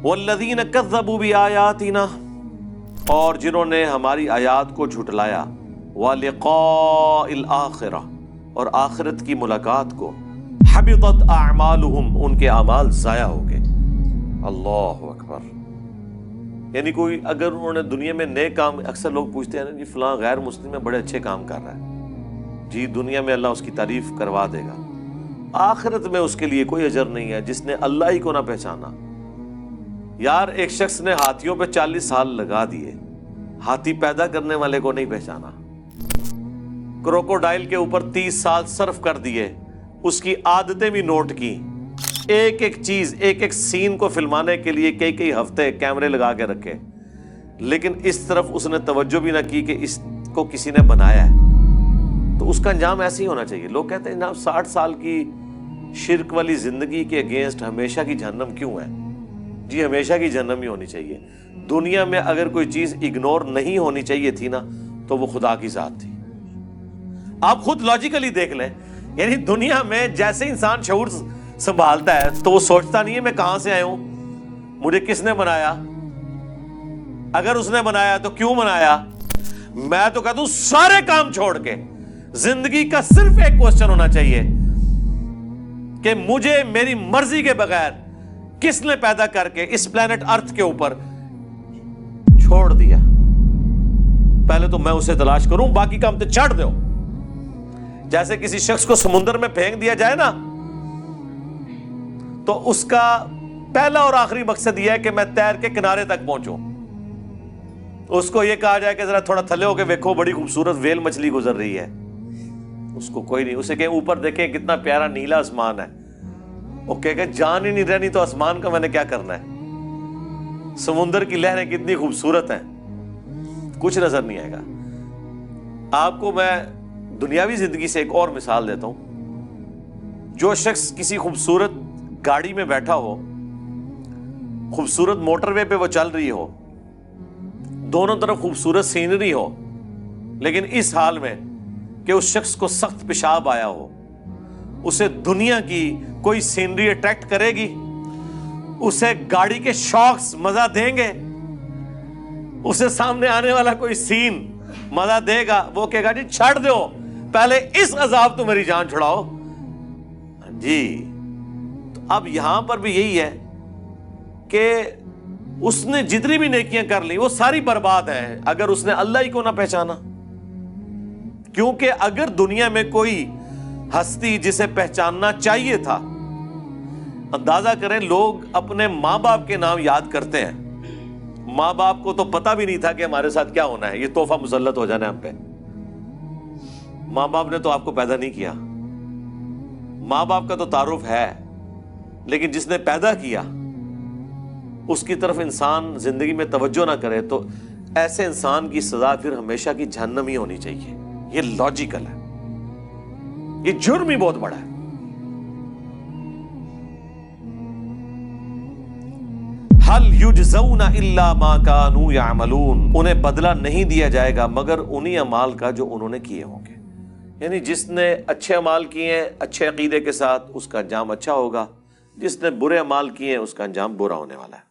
والذین کذبوا بآیاتنا، اور جنہوں نے ہماری آیات کو جھٹلایا، ولقاء الآخرہ، اور آخرت کی ملاقات کو، حبطت اعمالہم، ان کے اعمال ضائع ہو گئے۔ اللہ اکبر۔ یعنی کوئی اگر انہوں نے دنیا میں نیک کام، اکثر لوگ پوچھتے ہیں نا جی فلاں غیر مسلم ہے بڑے اچھے کام کر رہا ہے، جی دنیا میں اللہ اس کی تعریف کروا دے گا، آخرت میں اس کے لیے کوئی اجر نہیں ہے جس نے اللہ ہی کو نہ پہچانا۔ یار ایک شخص نے ہاتھیوں پہ 40 سال لگا دیے، ہاتھی پیدا کرنے والے کو نہیں پہچانا، کروکوڈائل کے اوپر 30 سال صرف کر دیے، اس کی عادتیں بھی نوٹ کی، ایک ایک چیز، ایک ایک سین کو فلمانے کے لیے کئی کئی ہفتے کیمرے لگا کے رکھے، لیکن اس طرف اس نے توجہ بھی نہ کی کہ اس کو کسی نے بنایا ہے، تو اس کا انجام ایسے ہی ہونا چاہیے۔ لوگ کہتے ہیں جناب 60 سال کی شرک والی زندگی کے اگینسٹ ہمیشہ کی جہنم کیوں ہے؟ جی ہمیشہ کی جہنم ہی ہونی چاہیے۔ دنیا میں اگر کوئی چیز اگنور نہیں ہونی چاہیے تھی نا تو وہ خدا کی ذات تھی۔ آپ خود لاجیکلی دیکھ لیں، یعنی دنیا میں جیسے انسان شعور سنبھالتا ہے تو وہ سوچتا نہیں ہے میں کہاں سے آیا ہوں، مجھے کس نے بنایا، اگر اس نے بنایا تو کیوں بنایا۔ میں تو کہتا ہوں سارے کام چھوڑ کے زندگی کا صرف ایک کوسچن ہونا چاہیے کہ مجھے میری مرضی کے بغیر کس نے پیدا کر کے اس پلانٹ ارتھ کے اوپر چھوڑ دیا، پہلے تو میں اسے تلاش کروں، باقی کام تو چھوڑ دو۔ جیسے کسی شخص کو سمندر میں پھینک دیا جائے نا تو اس کا پہلا اور آخری مقصد یہ ہے کہ میں تیر کے کنارے تک پہنچوں۔ اس کو یہ کہا جائے کہ ذرا تھوڑا تھلے ہو کے دیکھو بڑی خوبصورت ویل مچھلی گزر رہی ہے، اس کو کوئی نہیں، اسے کہ اوپر دیکھیں کتنا پیارا نیلا آسمان ہے، وہ کہے کہ جان ہی نہیں رہنی تو آسمان کا میں نے کیا کرنا ہے، سمندر کی لہریں کتنی خوبصورت ہیں، کچھ نظر نہیں آئے گا۔ آپ کو میں دنیاوی زندگی سے ایک اور مثال دیتا ہوں۔ جو شخص کسی خوبصورت گاڑی میں بیٹھا ہو، خوبصورت موٹر وے پہ وہ چل رہی ہو، دونوں طرف خوبصورت سینری ہو، لیکن اس حال میں کہ اس شخص کو سخت پیشاب آیا ہو، اسے دنیا کی کوئی سینری اٹریکٹ کرے گی؟ اسے گاڑی کے شاکس مزہ دیں گے؟ اسے سامنے آنے والا کوئی سین مزہ دے گا؟ وہ کہے گا جی چھڑ دو، پہلے اس عذاب تو میری جان چھڑاؤ۔ جی تو اب یہاں پر بھی یہی ہے کہ اس نے جتنی بھی نیکیاں کر لی وہ ساری برباد ہیں اگر اس نے اللہ ہی کو نہ پہچانا۔ کیونکہ اگر دنیا میں کوئی ہستی جسے پہچاننا چاہیے تھا، اندازہ کریں لوگ اپنے ماں باپ کے نام یاد کرتے ہیں، ماں باپ کو تو پتہ بھی نہیں تھا کہ ہمارے ساتھ کیا ہونا ہے، یہ تحفہ مسلط ہو جانا ہے ہم پہ۔ ماں باپ نے تو آپ کو پیدا نہیں کیا، ماں باپ کا تو تعارف ہے، لیکن جس نے پیدا کیا اس کی طرف انسان زندگی میں توجہ نہ کرے تو ایسے انسان کی سزا پھر ہمیشہ کی جہنم ہی ہونی چاہیے۔ یہ لاجیکل ہے، یہ جرم ہی بہت بڑا ہے۔ هل یجزون الا ما كانوا يعملون، انہیں بدلہ نہیں دیا جائے گا مگر انہی اعمال کا جو انہوں نے کیے ہوں گے۔ یعنی جس نے اچھے اعمال کیے ہیں اچھے عقیدے کے ساتھ اس کا انجام اچھا ہوگا، جس نے برے اعمال کیے ہیں اس کا انجام برا ہونے والا ہے۔